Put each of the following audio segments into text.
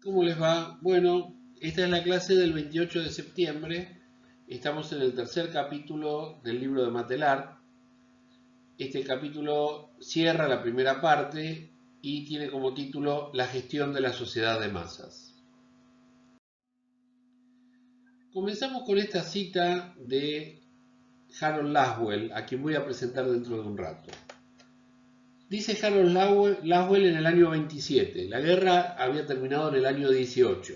¿Cómo les va? Bueno, esta es la clase del 28 de septiembre. Estamos en el tercer capítulo del libro de Matelar. Este capítulo cierra la primera parte y tiene como título La gestión de la sociedad de masas. Comenzamos con esta cita de Harold Laswell, a quien voy a presentar dentro de un rato. Dice Harold Laswell en el año 27. La guerra había terminado en el año 18.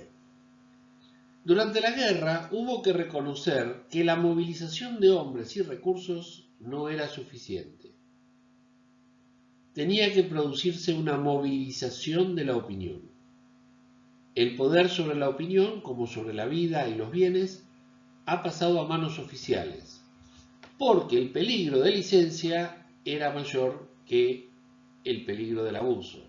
Durante la guerra hubo que reconocer que la movilización de hombres y recursos no era suficiente. Tenía que producirse una movilización de la opinión. El poder sobre la opinión, como sobre la vida y los bienes, ha pasado a manos oficiales, porque el peligro de licencia era mayor que el peligro del abuso.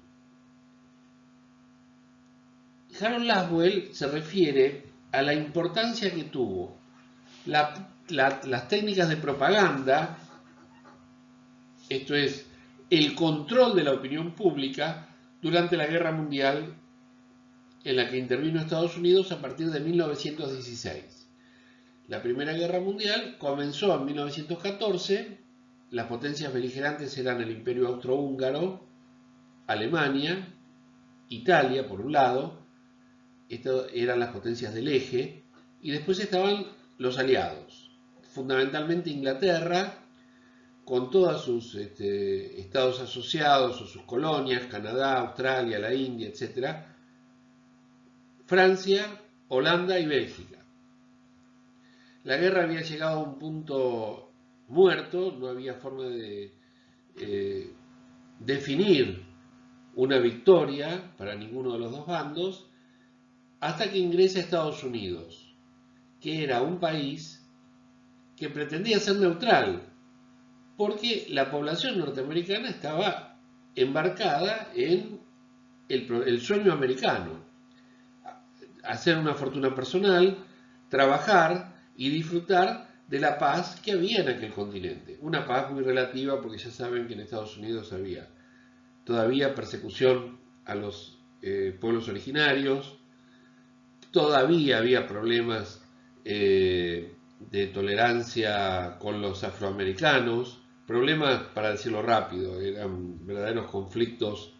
Harold Laswell se refiere a la importancia que tuvo las técnicas de propaganda, esto es, el control de la opinión pública durante la Guerra Mundial en la que intervino Estados Unidos a partir de 1916. La Primera Guerra Mundial comenzó en 1914, las potencias beligerantes eran el Imperio Austrohúngaro, Alemania, Italia por un lado, estas eran las potencias del eje, y después estaban los aliados, fundamentalmente Inglaterra, con todos sus estados asociados o sus colonias, Canadá, Australia, la India, etc., Francia, Holanda y Bélgica. La guerra había llegado a un punto muerto, no había forma de definir una victoria para ninguno de los dos bandos, hasta que ingresa Estados Unidos, que era un país que pretendía ser neutral, porque la población norteamericana estaba embarcada en el sueño americano, hacer una fortuna personal, trabajar y disfrutar de la paz que había en aquel continente. Una paz muy relativa, porque ya saben que en Estados Unidos había todavía persecución a los pueblos originarios, todavía había problemas de tolerancia con los afroamericanos, problemas, para decirlo rápido, eran verdaderos conflictos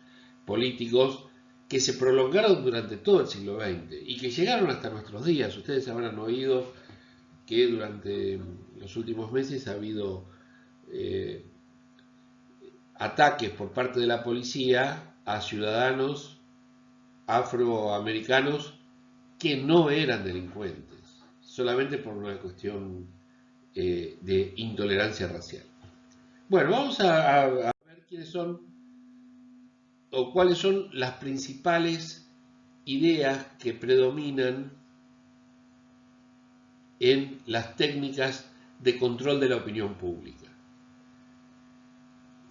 políticos que se prolongaron durante todo el siglo XX y que llegaron hasta nuestros días. Ustedes habrán oído que durante los últimos meses ha habido ataques por parte de la policía a ciudadanos afroamericanos que no eran delincuentes, solamente por una cuestión de intolerancia racial. Bueno, vamos a ver quiénes son o cuáles son las principales ideas que predominan en las técnicas de control de la opinión pública.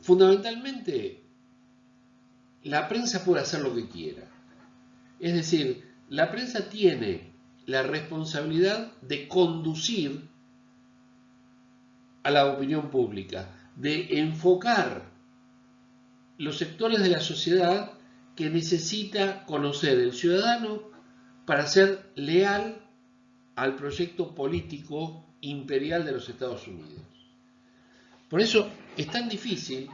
Fundamentalmente, la prensa puede hacer lo que quiera. Es decir, la prensa tiene la responsabilidad de conducir a la opinión pública, de enfocar los sectores de la sociedad que necesita conocer el ciudadano para ser leal al proyecto político imperial de los Estados Unidos. Por eso es tan difícil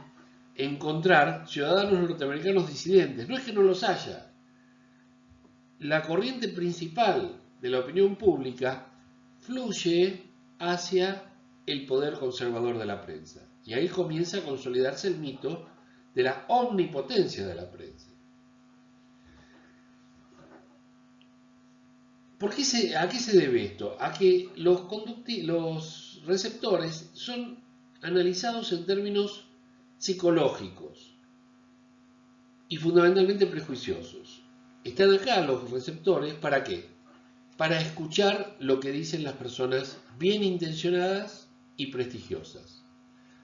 encontrar ciudadanos norteamericanos disidentes. No es que no los haya. La corriente principal de la opinión pública fluye hacia el poder conservador de la prensa. Y ahí comienza a consolidarse el mito de la omnipotencia de la prensa. ¿A qué se debe esto? A que los receptores son analizados en términos psicológicos y fundamentalmente prejuiciosos. Están acá los receptores, ¿para qué? Para escuchar lo que dicen las personas bien intencionadas y prestigiosas.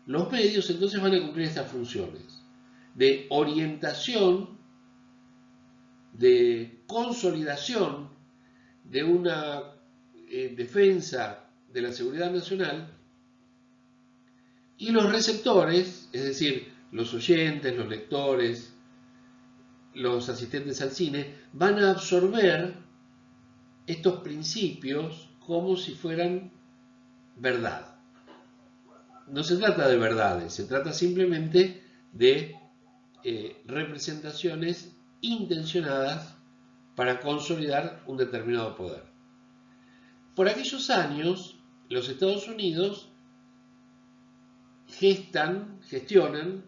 Los medios entonces van a cumplir estas funciones de orientación, de consolidación de una defensa de la seguridad nacional, y los receptores, es decir, los oyentes, los lectores, los asistentes al cine van a absorber estos principios como si fueran verdad. No se trata de verdades, se trata simplemente de representaciones intencionadas para consolidar un determinado poder. Por aquellos años, los Estados Unidos gestionan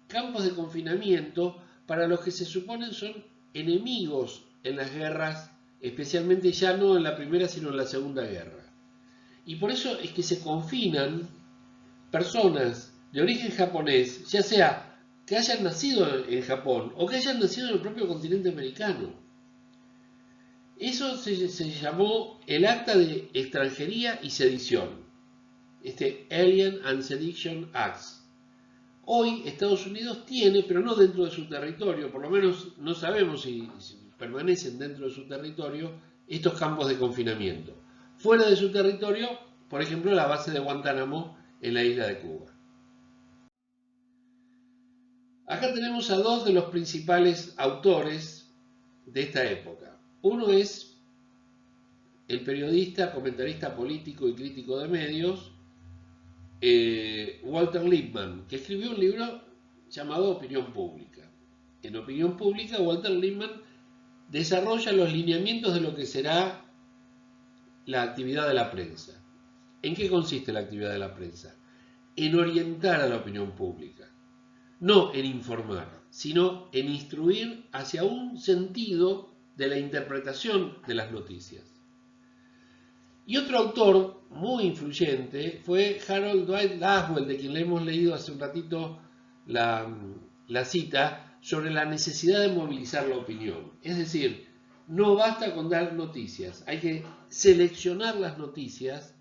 campos de confinamiento para los que se suponen son enemigos en las guerras, especialmente ya no en la Primera sino en la Segunda Guerra. Y por eso es que se confinan personas de origen japonés, ya sea que hayan nacido en Japón o que hayan nacido en el propio continente americano. Eso se llamó el Acta de Extranjería y Sedición, Alien and Sedition Acts. Hoy Estados Unidos tiene, pero no dentro de su territorio, por lo menos no sabemos si permanecen dentro de su territorio, estos campos de confinamiento. Fuera de su territorio, por ejemplo, la base de Guantánamo en la isla de Cuba. Acá tenemos a dos de los principales autores de esta época. Uno es el periodista, comentarista político y crítico de medios, Walter Lippmann, que escribió un libro llamado Opinión Pública. En Opinión Pública, Walter Lippmann desarrolla los lineamientos de lo que será la actividad de la prensa. ¿En qué consiste la actividad de la prensa? En orientar a la opinión pública, no en informar, sino en instruir hacia un sentido de la interpretación de las noticias. Y otro autor muy influyente fue Harold Dwight Laswell, de quien le hemos leído hace un ratito la cita sobre la necesidad de movilizar la opinión. Es decir, no basta con dar noticias, hay que seleccionar las noticias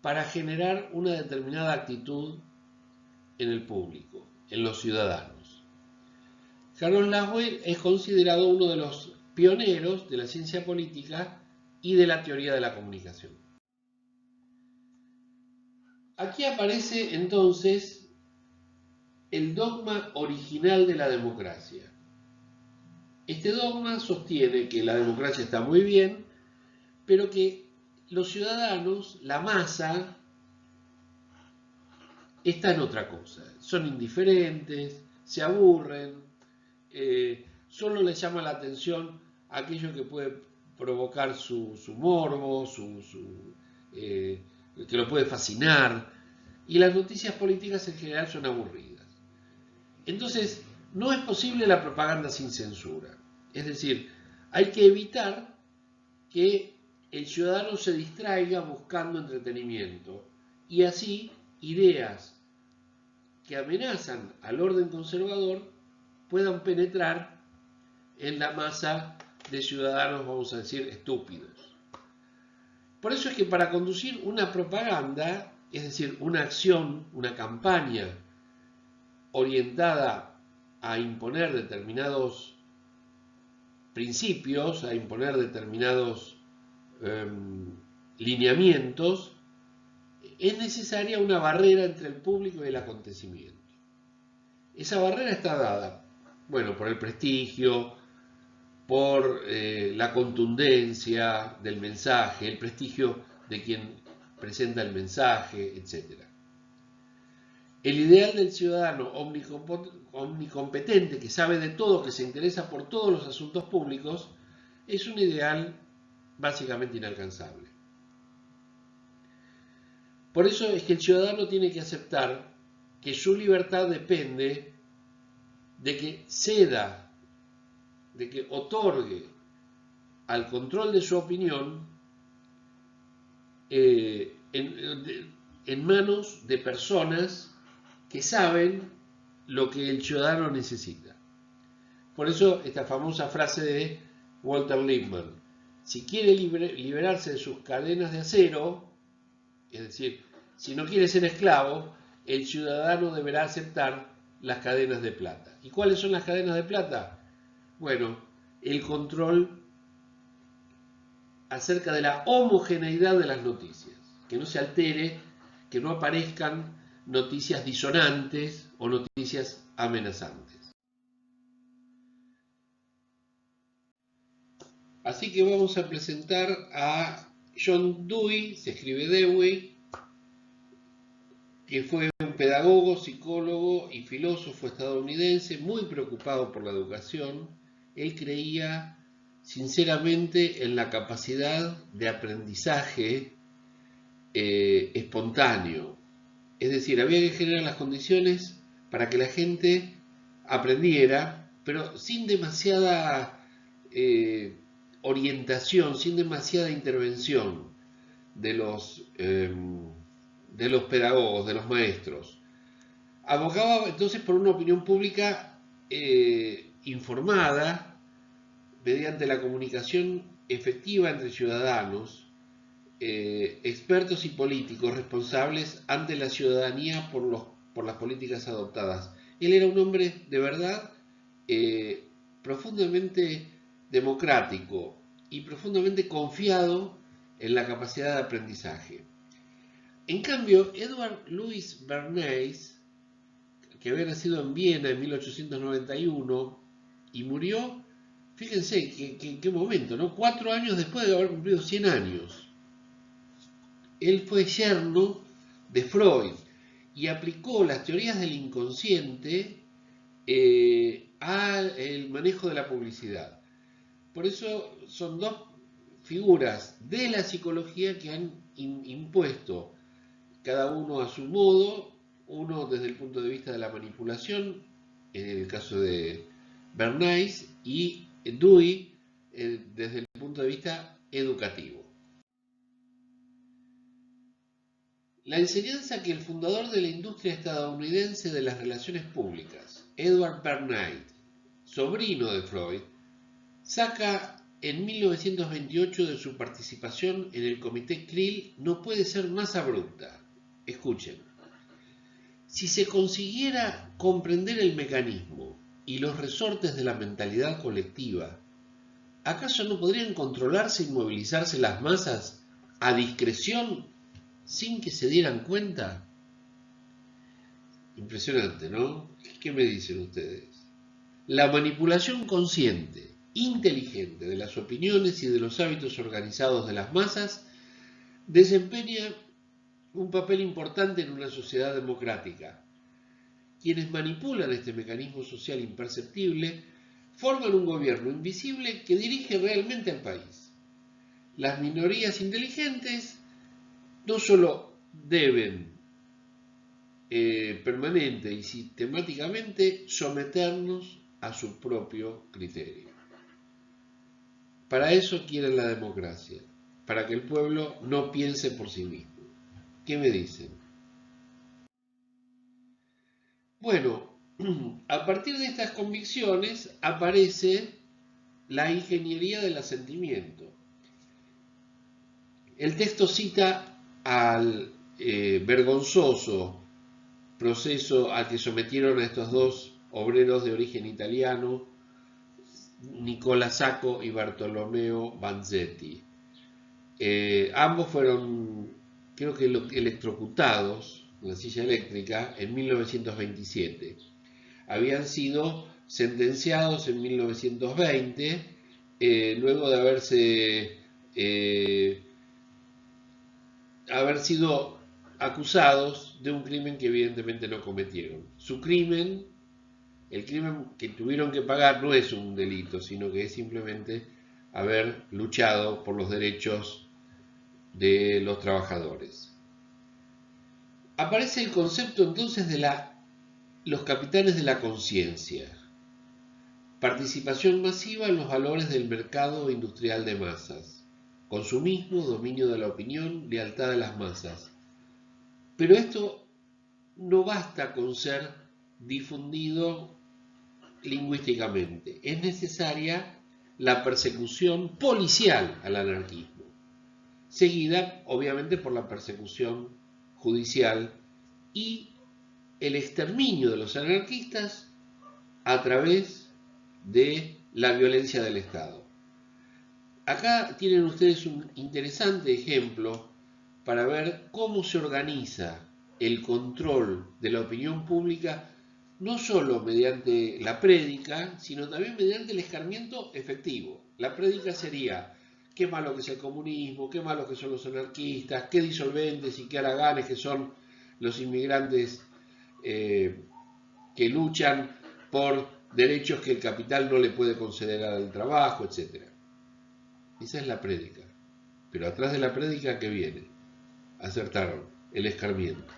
para generar una determinada actitud en el público, en los ciudadanos. Harold Laswell es considerado uno de los pioneros de la ciencia política y de la teoría de la comunicación. Aquí aparece entonces el dogma original de la democracia. Este dogma sostiene que la democracia está muy bien, pero que los ciudadanos, la masa, está en otra cosa. Son indiferentes, se aburren, solo les llama la atención aquello que puede provocar su morbo, que lo puede fascinar, y las noticias políticas en general son aburridas. Entonces, no es posible la propaganda sin censura. Es decir, hay que evitar que el ciudadano se distraiga buscando entretenimiento y así ideas que amenazan al orden conservador puedan penetrar en la masa de ciudadanos, vamos a decir, estúpidos. Por eso es que para conducir una propaganda, es decir, una acción, una campaña orientada a imponer determinados principios, a imponer determinados lineamientos, es necesaria una barrera entre el público y el acontecimiento. Esa barrera está dada, bueno, por el prestigio, por la contundencia del mensaje, el prestigio de quien presenta el mensaje, etc. El ideal del ciudadano omnicompetente, que sabe de todo, que se interesa por todos los asuntos públicos, es un ideal básicamente inalcanzable. Por eso es que el ciudadano tiene que aceptar que su libertad depende de que ceda, de que otorgue al control de su opinión en manos de personas que saben lo que el ciudadano necesita. Por eso esta famosa frase de Walter Lippmann: si quiere liberarse de sus cadenas de acero, es decir, si no quiere ser esclavo, el ciudadano deberá aceptar las cadenas de plata. ¿Y cuáles son las cadenas de plata? Bueno, el control acerca de la homogeneidad de las noticias, que no se altere, que no aparezcan noticias disonantes o noticias amenazantes. Así que vamos a presentar a John Dewey, se escribe Dewey, que fue un pedagogo, psicólogo y filósofo estadounidense muy preocupado por la educación. Él creía sinceramente en la capacidad de aprendizaje espontáneo. Es decir, había que generar las condiciones para que la gente aprendiera, pero sin demasiada orientación, sin demasiada intervención de los pedagogos, de los maestros. Abogaba entonces por una opinión pública informada mediante la comunicación efectiva entre ciudadanos, expertos y políticos responsables ante la ciudadanía por las políticas adoptadas. Él era un hombre de verdad profundamente democrático y profundamente confiado en la capacidad de aprendizaje. En cambio, Edward Louis Bernays, que había nacido en Viena en 1891 y murió, fíjense qué momento, ¿no? 4 años después de haber cumplido 100 años. Él fue yerno de Freud y aplicó las teorías del inconsciente al manejo de la publicidad. Por eso son dos figuras de la psicología que han impuesto, cada uno a su modo, uno desde el punto de vista de la manipulación, en el caso de Bernays, y Dewey desde el punto de vista educativo. La enseñanza que el fundador de la industria estadounidense de las relaciones públicas, Edward Bernays, sobrino de Freud, saca en 1928 de su participación en el Comité Krill no puede ser más abrupta. Escuchen. Si se consiguiera comprender el mecanismo y los resortes de la mentalidad colectiva, ¿acaso no podrían controlarse y movilizarse las masas a discreción sin que se dieran cuenta? Impresionante, ¿no? ¿Qué me dicen ustedes? La manipulación consciente, inteligente de las opiniones y de los hábitos organizados de las masas desempeña un papel importante en una sociedad democrática. Quienes manipulan este mecanismo social imperceptible forman un gobierno invisible que dirige realmente al país. Las minorías inteligentes no solo deben permanente y sistemáticamente someternos a su propio criterio. Para eso quieren la democracia, para que el pueblo no piense por sí mismo. ¿Qué me dicen? Bueno, a partir de estas convicciones aparece la ingeniería del asentimiento. El texto cita al vergonzoso proceso al que sometieron a estos dos obreros de origen italiano, Nicola Sacco y Bartolomeo Vanzetti. Ambos fueron, creo que electrocutados en la silla eléctrica en 1927. Habían sido sentenciados en 1920, luego de haber sido acusados de un crimen que evidentemente no cometieron. Su crimen, el crimen que tuvieron que pagar, no es un delito, sino que es simplemente haber luchado por los derechos de los trabajadores. Aparece el concepto entonces de los capitanes de la conciencia. Participación masiva en los valores del mercado industrial de masas. Consumismo, dominio de la opinión, lealtad de las masas. Pero esto no basta con ser difundido lingüísticamente. Es necesaria la persecución policial al anarquismo, seguida obviamente por la persecución judicial y el exterminio de los anarquistas a través de la violencia del Estado. Acá tienen ustedes un interesante ejemplo para ver cómo se organiza el control de la opinión pública no solo mediante la prédica, sino también mediante el escarmiento efectivo. La prédica sería: qué malo que es el comunismo, qué malo que son los anarquistas, qué disolventes y qué haraganes que son los inmigrantes que luchan por derechos que el capital no le puede conceder al trabajo, etc. Esa es la prédica. Pero atrás de la prédica, ¿qué viene? Acertaron, el escarmiento.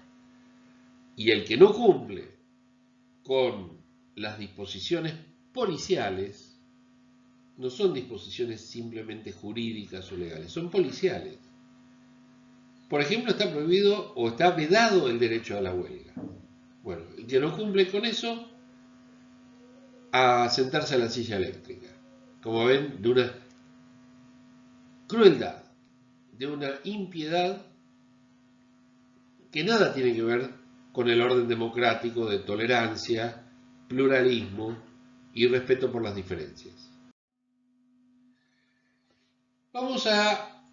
Y el que no cumple con las disposiciones policiales, no son disposiciones simplemente jurídicas o legales, son policiales. Por ejemplo, está prohibido o está vedado el derecho a la huelga. Bueno, el que no cumple con eso, a sentarse a la silla eléctrica. Como ven, de una crueldad, de una impiedad que nada tiene que ver con el orden democrático de tolerancia, pluralismo y respeto por las diferencias. Vamos a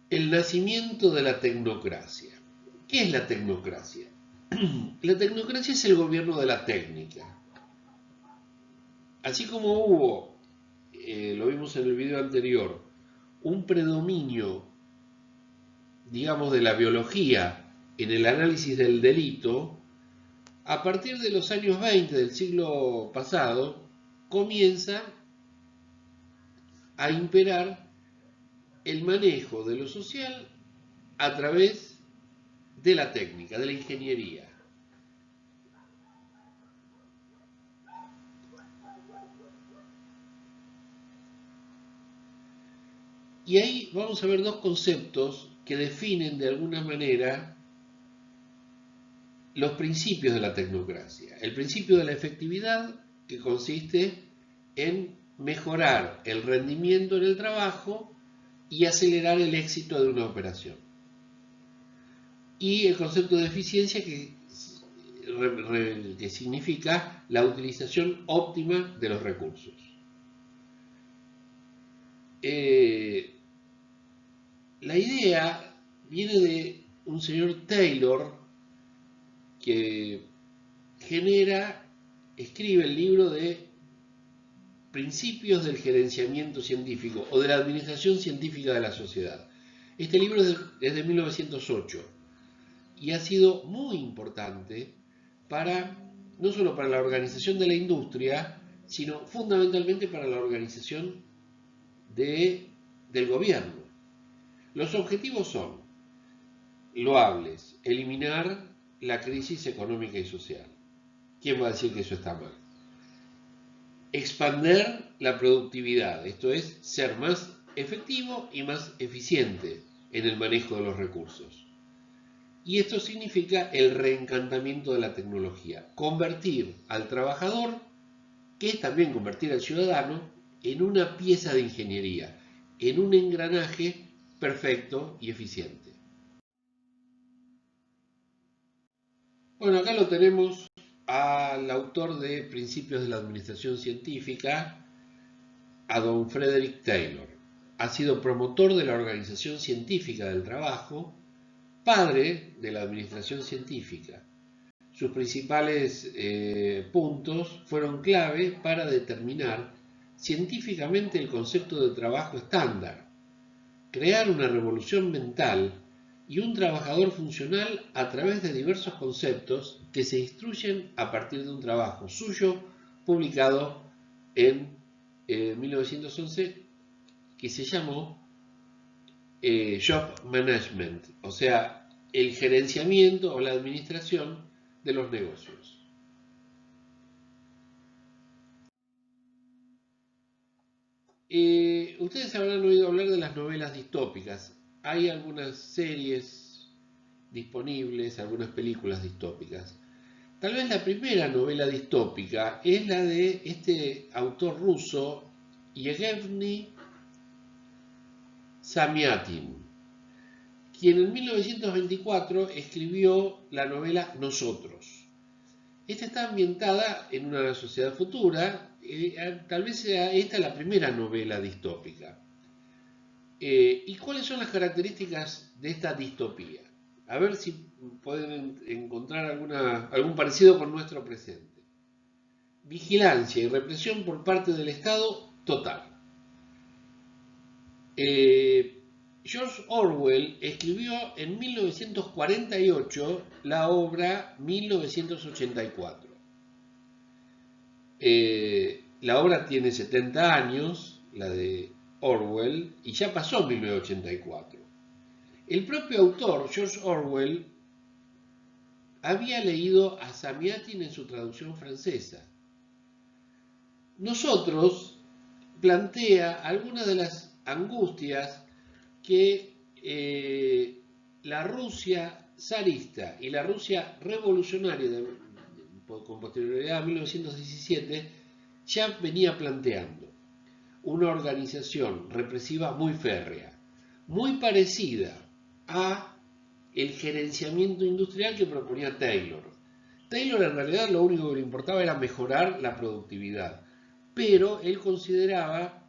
el nacimiento de la tecnocracia. ¿Qué es la tecnocracia? La tecnocracia es el gobierno de la técnica. Así como hubo, lo vimos en el video anterior, un predominio, digamos, de la biología en el análisis del delito, a partir de los años 20 del siglo pasado comienza a imperar el manejo de lo social a través de la técnica, de la ingeniería. Y ahí vamos a ver dos conceptos que definen de alguna manera los principios de la tecnocracia. El principio de la efectividad, que consiste en mejorar el rendimiento en el trabajo y acelerar el éxito de una operación. Y el concepto de eficiencia, que significa la utilización óptima de los recursos. La idea viene de un señor Taylor que escribe el libro de Principios del Gerenciamiento Científico o de la Administración Científica de la Sociedad. Este libro es de 1908 y ha sido muy importante no solo para la organización de la industria, sino fundamentalmente para la organización del gobierno. Los objetivos son loables: eliminar la crisis económica y social. ¿Quién va a decir que eso está mal? Expander la productividad, esto es, ser más efectivo y más eficiente en el manejo de los recursos. Y esto significa el reencantamiento de la tecnología, convertir al trabajador, que es también convertir al ciudadano, en una pieza de ingeniería, en un engranaje perfecto y eficiente. Bueno, acá lo tenemos al autor de Principios de la Administración Científica, a don Frederick Taylor. Ha sido promotor de la organización científica del trabajo, padre de la administración científica. Sus principales puntos fueron clave para determinar científicamente el concepto de trabajo estándar, crear una revolución mental y un trabajador funcional a través de diversos conceptos que se instruyen a partir de un trabajo suyo publicado en 1911, que se llamó Job Management, o sea, el gerenciamiento o la administración de los negocios. Ustedes habrán oído hablar de las novelas distópicas. Hay algunas series disponibles, algunas películas distópicas. Tal vez la primera novela distópica es la de este autor ruso, Yevgeny Zamyatin, quien en 1924 escribió la novela Nosotros. Esta está ambientada en una sociedad futura, tal vez sea esta la primera novela distópica. ¿Y cuáles son las características de esta distopía? A ver si pueden encontrar algún parecido con nuestro presente. Vigilancia y represión por parte del Estado total. George Orwell escribió en 1948 la obra 1984. La obra tiene 70 años, la de Orwell, y ya pasó 1984. El propio autor, George Orwell, había leído a Samiatin en su traducción francesa. Nosotros plantea algunas de las angustias que la Rusia zarista y la Rusia revolucionaria con posterioridad a 1917 ya venía planteando una organización represiva muy férrea, muy parecida a el gerenciamiento industrial que proponía Taylor. Taylor en realidad lo único que le importaba era mejorar la productividad, pero él consideraba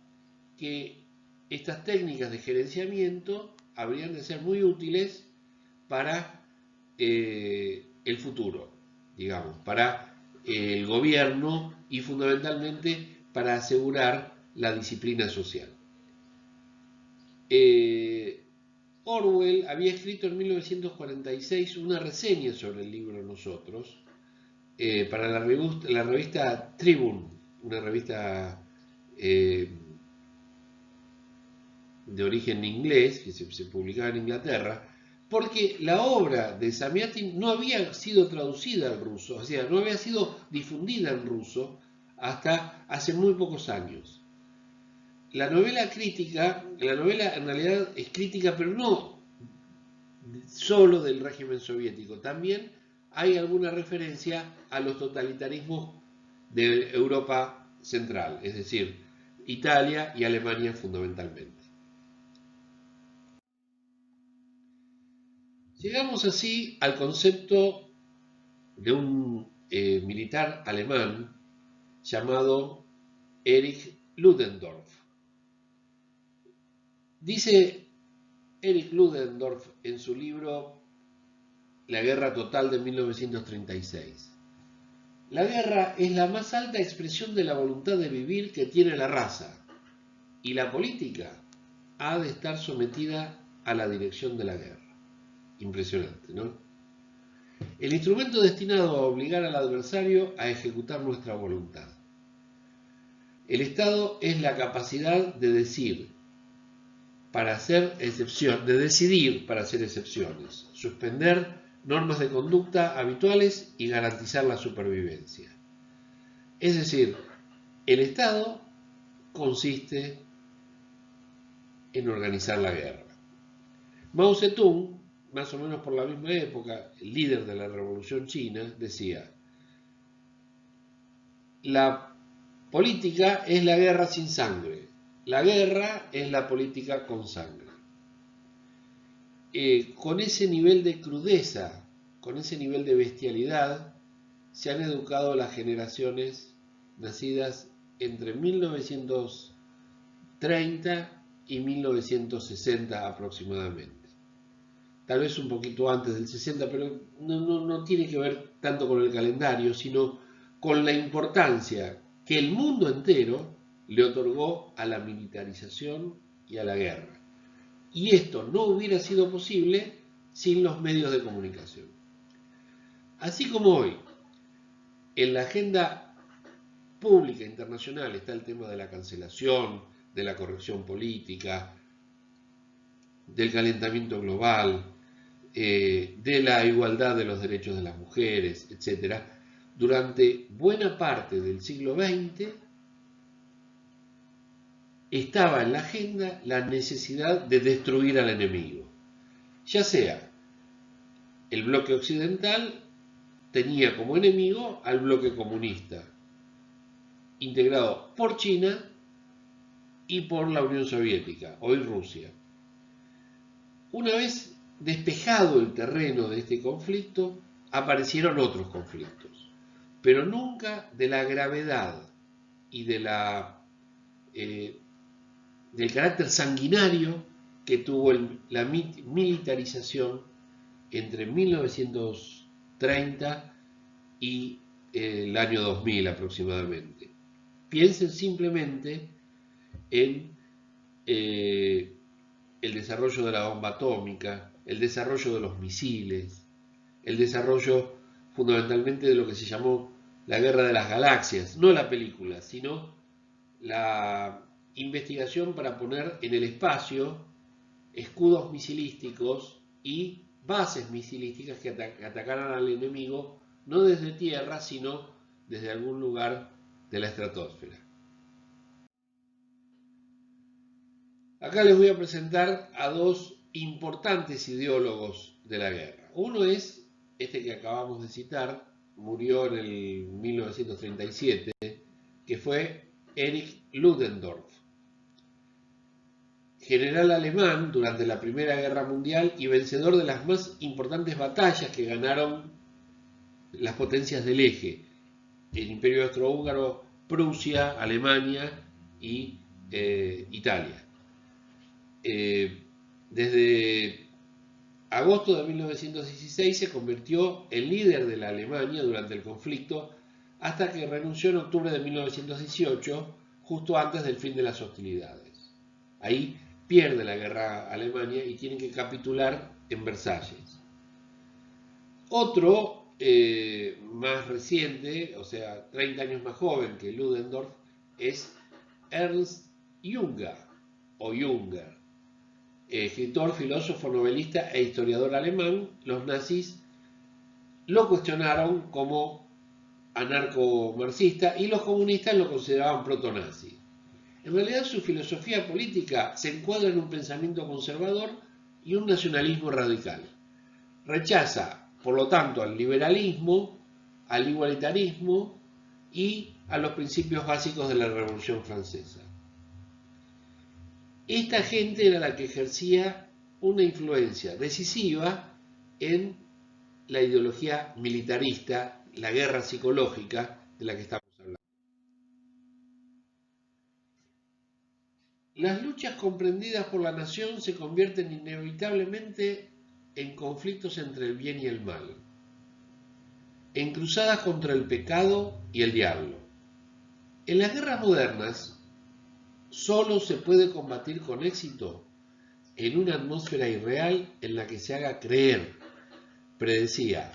que estas técnicas de gerenciamiento habrían de ser muy útiles para el futuro, digamos, para el gobierno y fundamentalmente para asegurar la disciplina social. Orwell había escrito en 1946 una reseña sobre el libro Nosotros para la revista Tribune, una revista de origen inglés que se publicaba en Inglaterra, porque la obra de Samiatin no había sido traducida al ruso, o sea, no había sido difundida en ruso hasta hace muy pocos años. La novela en realidad es crítica, pero no solo del régimen soviético, también hay alguna referencia a los totalitarismos de Europa Central, es decir, Italia y Alemania fundamentalmente. Llegamos así al concepto de un militar alemán llamado Erich Ludendorff. Dice Erich Ludendorff en su libro La Guerra Total de 1936. La guerra es la más alta expresión de la voluntad de vivir que tiene la raza, y la política ha de estar sometida a la dirección de la guerra. Impresionante, ¿no? El instrumento destinado a obligar al adversario a ejecutar nuestra voluntad. El Estado es la capacidad de decidir para hacer excepciones, suspender normas de conducta habituales y garantizar la supervivencia. Es decir, el Estado consiste en organizar la guerra. Mao Zedong, más o menos por la misma época, el líder de la Revolución China, decía: la política es la guerra sin sangre, la guerra es la política con sangre. Con ese nivel de crudeza, con ese nivel de bestialidad, se han educado las generaciones nacidas entre 1930 y 1960 aproximadamente. Tal vez un poquito antes del 60, pero no tiene que ver tanto con el calendario, sino con la importancia que el mundo entero le otorgó a la militarización y a la guerra. Y esto no hubiera sido posible sin los medios de comunicación. Así como hoy, en la agenda pública internacional está el tema de la cancelación, de la corrección política, del calentamiento global, de la igualdad de los derechos de las mujeres, etc. Durante buena parte del siglo XX estaba en la agenda la necesidad de destruir al enemigo. Ya sea el bloque occidental tenía como enemigo al bloque comunista, integrado por China y por la Unión Soviética, hoy Rusia. Una vez despejado el terreno de este conflicto, aparecieron otros conflictos, pero nunca de la gravedad y del carácter sanguinario que tuvo la militarización entre 1930 y el año 2000 aproximadamente. Piensen simplemente en el desarrollo de la bomba atómica, el desarrollo de los misiles, el desarrollo fundamentalmente de lo que se llamó la Guerra de las Galaxias, no la película, sino la investigación para poner en el espacio escudos misilísticos y bases misilísticas que atacaran al enemigo no desde tierra, sino desde algún lugar de la estratosfera. Acá les voy a presentar a dos importantes ideólogos de la guerra. Uno es este que acabamos de citar, murió en el 1937, que fue Erich Ludendorff, general alemán durante la Primera Guerra Mundial y vencedor de las más importantes batallas que ganaron las potencias del eje, el Imperio Austrohúngaro, Prusia, Alemania y Italia. Desde agosto de 1916 se convirtió en líder de la Alemania durante el conflicto hasta que renunció en octubre de 1918, justo antes del fin de las hostilidades. Ahí pierde la guerra Alemania y tiene que capitular en Versalles. Otro más reciente, o sea, 30 años más joven que Ludendorff, es Ernst Junger, escritor, filósofo, novelista e historiador alemán. Los nazis lo cuestionaron como anarco-marxista y los comunistas lo consideraban proto-nazi. En realidad su filosofía política se encuadra en un pensamiento conservador y un nacionalismo radical. Rechaza, por lo tanto, al liberalismo, al igualitarismo y a los principios básicos de la Revolución Francesa. Esta gente era la que ejercía una influencia decisiva en la ideología militarista, la guerra psicológica de la que estamos hablando. Las luchas comprendidas por la nación se convierten inevitablemente en conflictos entre el bien y el mal, en cruzadas contra el pecado y el diablo. En las guerras modernas, solo se puede combatir con éxito en una atmósfera irreal en la que se haga creer, predecía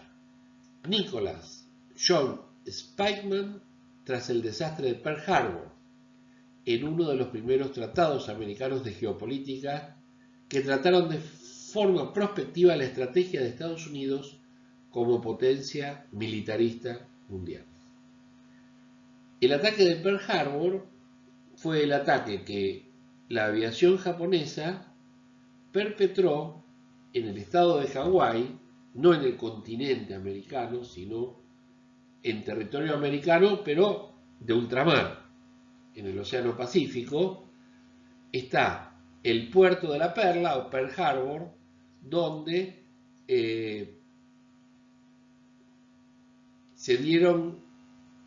Nicholas John Spykman tras el desastre de Pearl Harbor, en uno de los primeros tratados americanos de geopolítica que trataron de forma prospectiva la estrategia de Estados Unidos como potencia militarista mundial. El ataque de Pearl Harbor fue el ataque que la aviación japonesa perpetró en el estado de Hawái, no en el continente americano, sino en territorio americano, pero de ultramar. En el Océano Pacífico está el puerto de la Perla, o Pearl Harbor, donde se dieron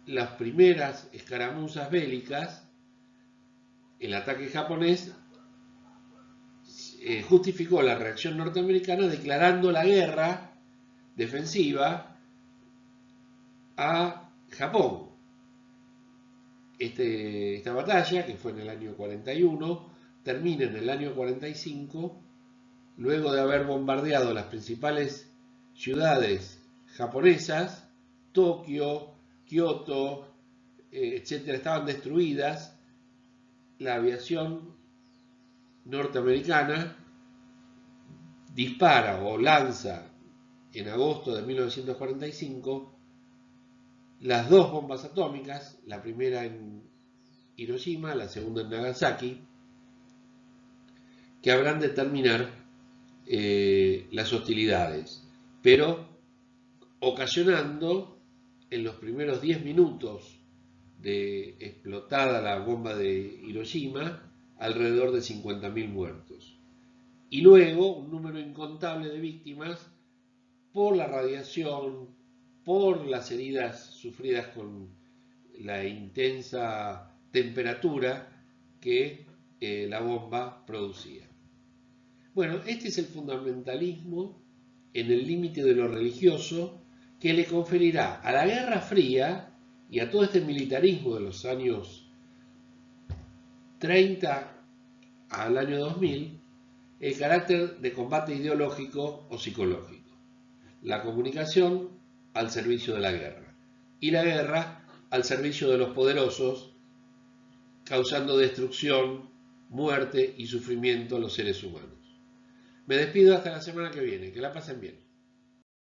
las primeras escaramuzas bélicas. El ataque japonés justificó la reacción norteamericana declarando la guerra defensiva a Japón. Esta batalla, que fue en el año 41, termina en el año 45, luego de haber bombardeado las principales ciudades japonesas, Tokio, Kioto, etcétera, estaban destruidas. La aviación norteamericana dispara o lanza en agosto de 1945 las dos bombas atómicas, la primera en Hiroshima, la segunda en Nagasaki, que habrán de terminar las hostilidades, pero ocasionando en los primeros 10 minutos de explotada la bomba de Hiroshima alrededor de 50.000 muertos. Y luego un número incontable de víctimas por la radiación, por las heridas sufridas con la intensa temperatura que la bomba producía. Bueno, este es el fundamentalismo en el límite de lo religioso que le conferirá a la Guerra Fría y a todo este militarismo de los años 30 al año 2000 el carácter de combate ideológico o psicológico. La comunicación al servicio de la guerra y la guerra al servicio de los poderosos, causando destrucción, muerte y sufrimiento a los seres humanos. Me despido hasta la semana que viene. Que la pasen bien.